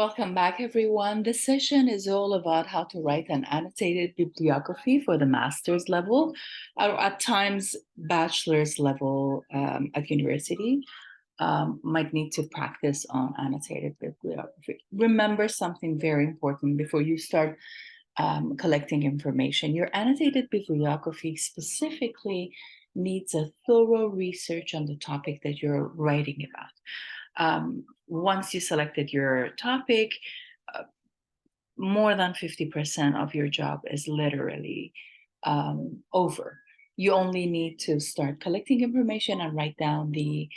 Welcome back, everyone. This session is all about how to write an annotated bibliography for the master's level, or at times bachelor's level at university. Might need to practice on annotated bibliography. Remember something very important before you start collecting information. Your annotated bibliography specifically needs a thorough research on the topic that you're writing about. Once you selected your topic, uh, more than 50% of your job is literally over. You only need to start collecting information and write down the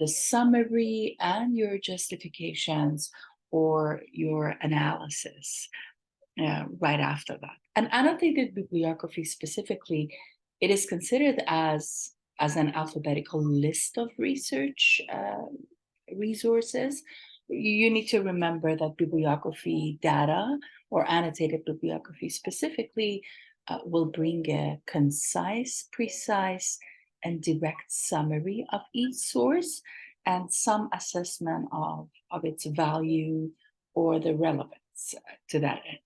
summary and your justifications or your analysis right after that. An annotated bibliography specifically, it is considered as an alphabetical list of research resources. You need to remember that bibliography data or annotated bibliography specifically will bring a concise, precise, and direct summary of each source and some assessment of its value or the relevance to that end.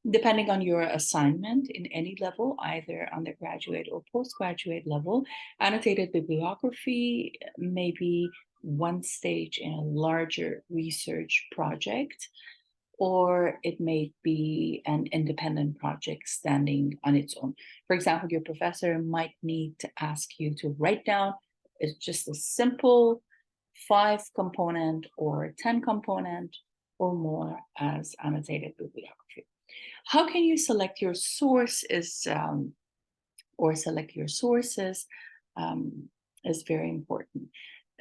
Depending on your assignment in any level, either undergraduate or postgraduate level, annotated bibliography may be one stage in a larger research project, or it may be an independent project standing on its own. For example, your professor might need to ask you to write down it's just a simple 5 component or 10 component or more as annotated bibliography. How can you select your sources or select your sources is very important.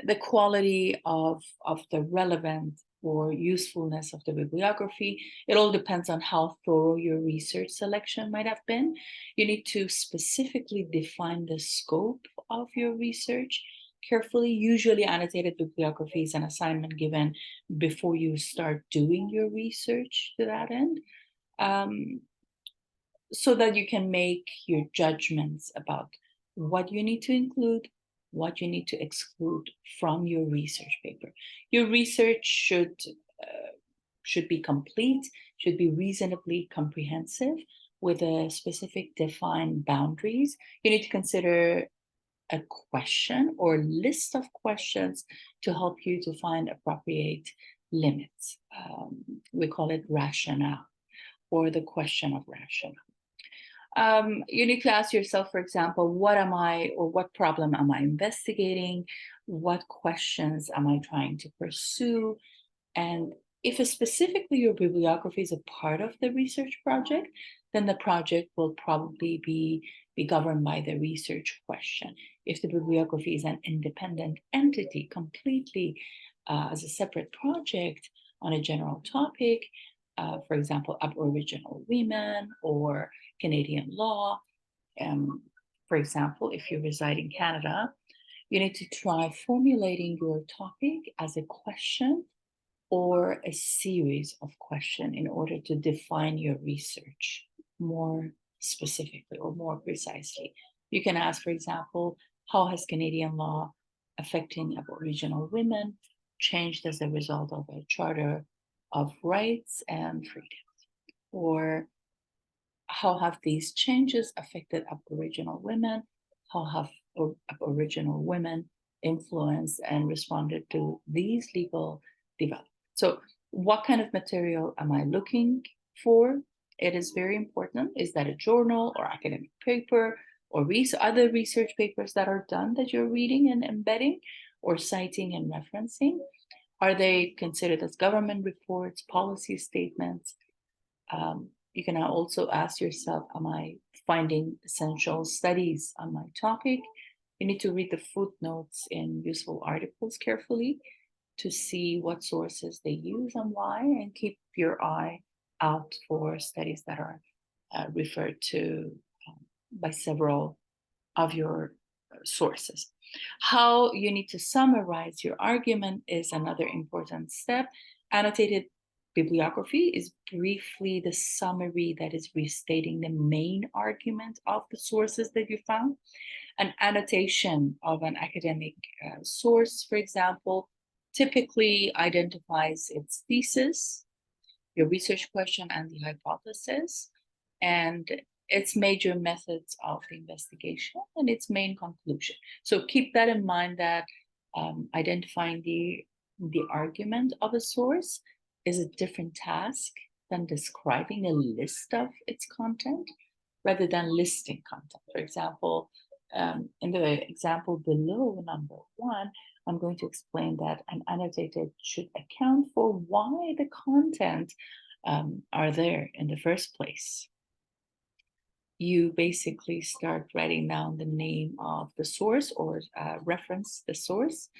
The quality of the relevant or usefulness of the bibliography, it all depends on how thorough your research selection might have been. You need to specifically define the scope of your research carefully. Usually annotated bibliography is an assignment given before you start doing your research to that end. So that you can make your judgments about what you need to include, what you need to exclude from your research paper. Your research should be complete, should be reasonably comprehensive with a specific defined boundaries. You need to consider a question or list of questions to help you to find appropriate limits. We call it rationale or the question of rationale. You need to ask yourself, for example, what am I or what problem am I investigating? What questions am I trying to pursue? And if specifically your bibliography is a part of the research project, then the project will probably be governed by the research question. If the bibliography is an independent entity, completely as a separate project on a general topic, for example, Aboriginal women or Canadian law. For example, if you reside in Canada, you need to try formulating your topic as a question or a series of questions in order to define your research more specifically or more precisely. You can ask, for example, how has Canadian law affecting Aboriginal women changed as a result of a Charter of Rights and Freedoms? Or how have these changes affected Aboriginal women? How have Aboriginal women influenced and responded to these legal developments? So, what kind of material am I looking for? It is very important. Is that a journal or academic paper or other research papers that are done that you're reading and embedding or citing and referencing? Are they considered as government reports, policy statements? You can also ask yourself, am I finding essential studies on my topic? You need to read the footnotes in useful articles carefully to see what sources they use and why, and keep your eye out for studies that are referred to by several of your sources. How you need to summarize your argument is another important step. Annotated bibliography is briefly the summary that is restating the main argument of the sources that you found. An annotation of an academic source, for example, typically identifies its thesis, your research question, and the hypothesis, and its major methods of the investigation and its main conclusion. So keep that in mind, that identifying the argument of a source is a different task than describing a list of its content rather than listing content. For example, in the example below, number 1, I'm going to explain that an annotated should account for why the content are there in the first place. You basically start writing down the name of the source or reference the source,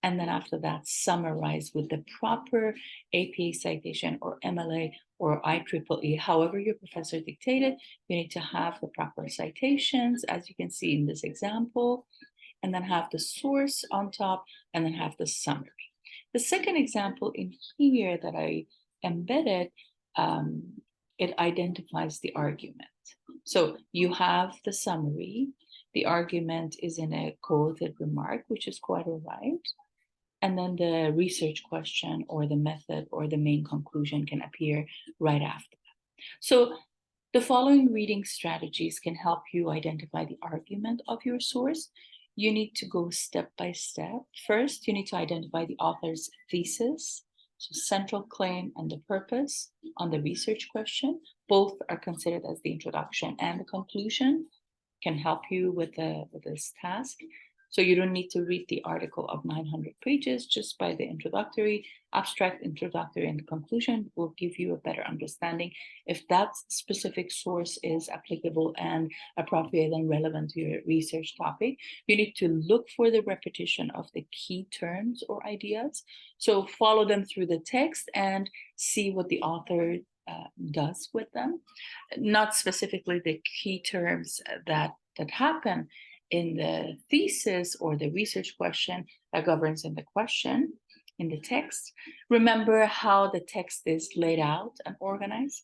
and then after that summarize with the proper APA citation or MLA or IEEE, however your professor dictated. You need to have the proper citations, as you can see in this example, and then have the source on top, and then have the summary. The second example in here that I embedded, it identifies the argument. So you have the summary, the argument is in a quoted remark, which is quite all right. And then the research question or the method or the main conclusion can appear right after that. So the following reading strategies can help you identify the argument of your source. You need to go step by step. First, you need to identify the author's thesis, so central claim and the purpose on the research question. Both are considered as the introduction and the conclusion, can help you with this task. So you don't need to read the article of 900 pages. Just by the introductory, abstract, introductory, and the conclusion will give you a better understanding if that specific source is applicable and appropriate and relevant to your research topic. You need to look for the repetition of the key terms or ideas. So follow them through the text and see what the author does with them. Not specifically the key terms that happen in the thesis or the research question that governs in the question, in the text. Remember how the text is laid out and organized.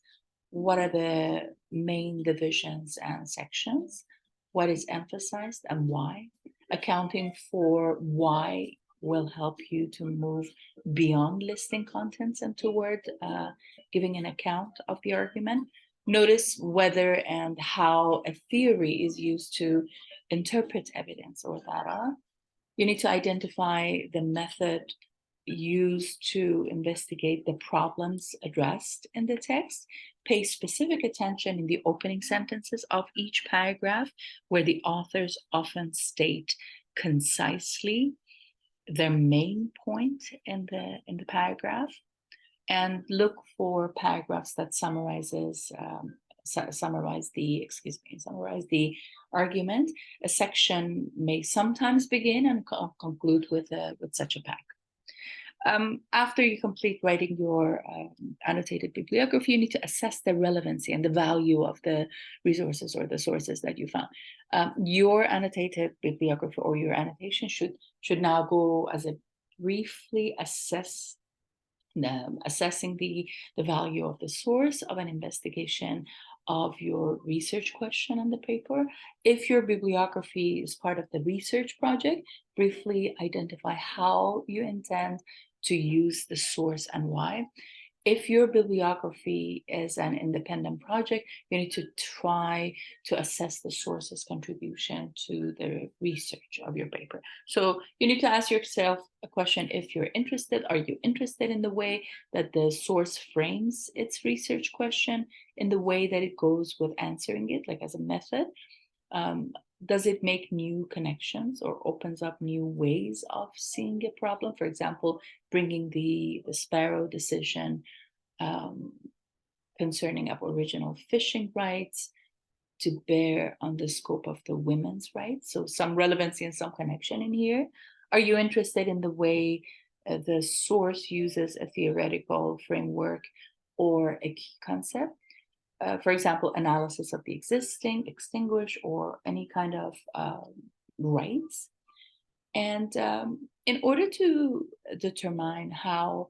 What are the main divisions and sections? What is emphasized and why? Accounting for why will help you to move beyond listing contents and toward giving an account of the argument. Notice whether and how a theory is used to interpret evidence or data. You need to identify the method used to investigate the problems addressed in the text. Pay specific attention in the opening sentences of each paragraph, where the authors often state concisely their main point in the paragraph. And look for paragraphs that summarize the argument. A section may sometimes begin and conclude with such a paragraph. After you complete writing your annotated bibliography, you need to assess the relevancy and the value of the resources or the sources that you found. Your annotated bibliography or your annotation should now go as a briefly assessing the value of the source of an investigation of your research question in the paper. If your bibliography is part of the research project, briefly identify how you intend to use the source and why. If your bibliography is an independent project, you need to try to assess the source's contribution to the research of your paper. So you need to ask yourself a question: if you're interested, are you interested in the way that the source frames its research question, in the way that it goes with answering it, like as a method? Does it make new connections or opens up new ways of seeing a problem? For example, bringing the Sparrow decision concerning Aboriginal fishing rights to bear on the scope of the women's rights. So some relevancy and some connection in here. Are you interested in the way the source uses a theoretical framework or a key concept? For example, analysis of the existing, extinguish, or any kind of rights. And in order to determine how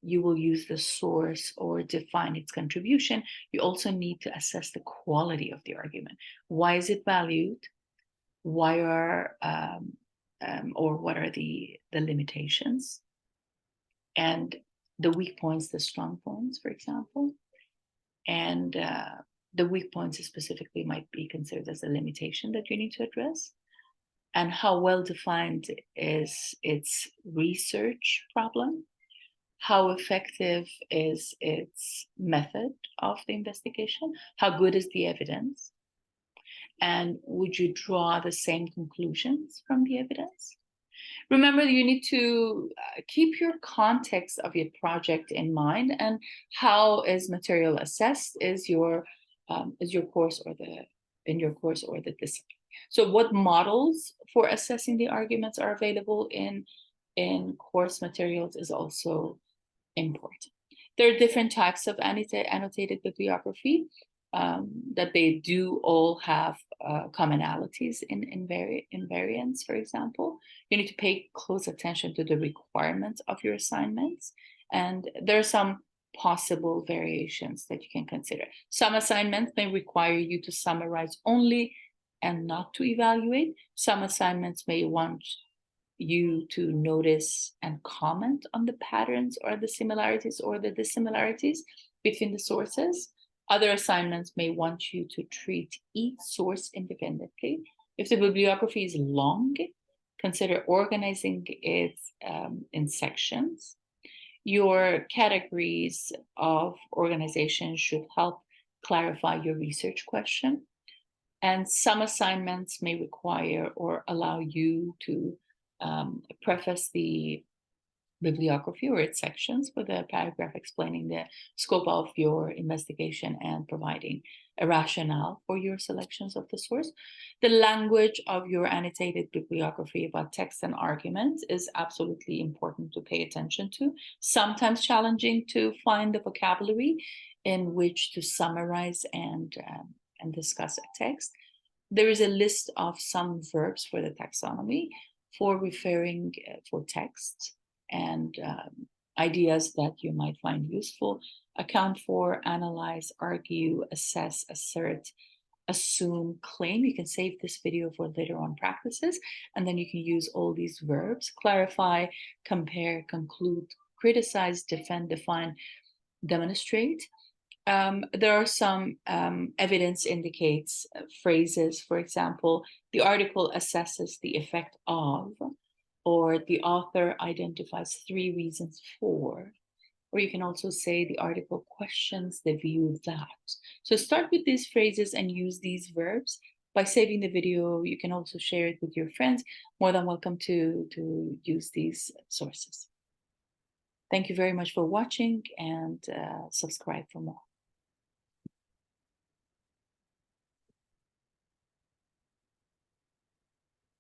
you will use the source or define its contribution, you also need to assess the quality of the argument. Why is it valued? Why are or what are the limitations, and the weak points, the strong points, for example. And the weak points specifically might be considered as a limitation that you need to address. And how well defined is its research problem? How effective is its method of the investigation? How good is the evidence? And would you draw the same conclusions from the evidence? Remember, you need to keep your context of your project in mind, and how is material assessed is your course or the discipline. So what models for assessing the arguments are available in course materials is also important. There are different types of annotated bibliography that they do all have commonalities in variants, for example. You need to pay close attention to the requirements of your assignments, and there are some possible variations that you can consider. Some assignments may require you to summarize only and not to evaluate. Some assignments may want you to notice and comment on the patterns or the similarities or the dissimilarities between the sources. Other assignments may want you to treat each source independently. If the bibliography is long, consider organizing it in sections. Your categories of organization should help clarify your research question. And some assignments may require or allow you to preface the bibliography or its sections with a paragraph explaining the scope of your investigation and providing a rationale for your selections of the source. The language of your annotated bibliography about text and arguments is absolutely important to pay attention to. Sometimes challenging to find the vocabulary in which to summarize and discuss a text. There is a list of some verbs for the taxonomy for referring for text, and ideas that you might find useful: account for, analyze, argue, assess, assert, assume, claim. You can save this video for later on practices, and then you can use all these verbs: clarify, compare, conclude, criticize, defend, define, demonstrate. There are some evidence indicates phrases. For example, the article assesses the effect of, or the author identifies 3 reasons for, or you can also say the article questions the view that. So start with these phrases and use these verbs. By saving the video, you can also share it with your friends. More than welcome to use these sources. Thank you very much for watching, and subscribe for more.